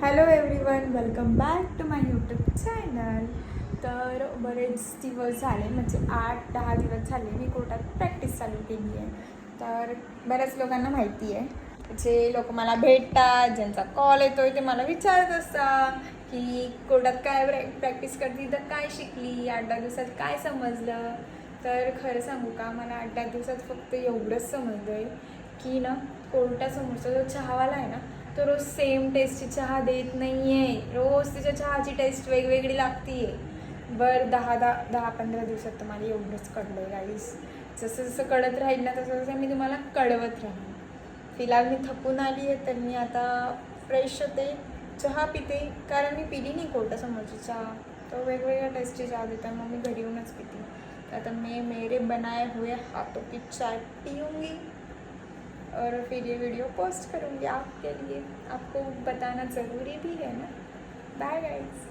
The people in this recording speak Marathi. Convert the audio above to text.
Hello everyone, welcome back to my YouTube channel. तर बरेच दिवस झाले, म्हणजे 8-10 दिवस झाले मी कोर्टात प्रॅक्टिस चालू केली आहे. तर बऱ्याच लोकांना माहिती आहे, जे लोक मला भेटतात, ज्यांचा कॉल येतो आहे, ते मला विचारत असतात की कोर्टात काय प्रॅक्टिस करते, तर काय शिकली, 8-10 दिवसात काय समजलं. तर खरं सांगू का, मला 8-10 दिवसात फक्त एवढंच समजलं आहे की ना, कोर्टासमोरचा जो चहावाला आहे ना, तो रोज सेम टेस्टची चहा देत नाही आहे. रोज तिच्या चहाची टेस्ट वेगवेगळी लागते आहे. बरं 10-15 दिवसात तुम्हाला एवढंच कळलं आहे गाईस. जसं जसं कळत राहील ना, तसं तसं मी तुम्हाला कळवत राहील. फिलहाल मी थकून आली आहे, तर मी आता फ्रेश होते, चहा पिते, कारण मी पिली नाही कोर्टासमोरची चहा. तो वेगवेगळ्या टेस्टची चहा देता, मग मी घरी येऊनच पिते. आता मैं मेरे बनाए हुए हाथों की चाय पीऊँगी और फिर ये वीडियो पोस्ट करूँगी आपके लिए. आपको बताना ज़रूरी भी है ना. Bye guys.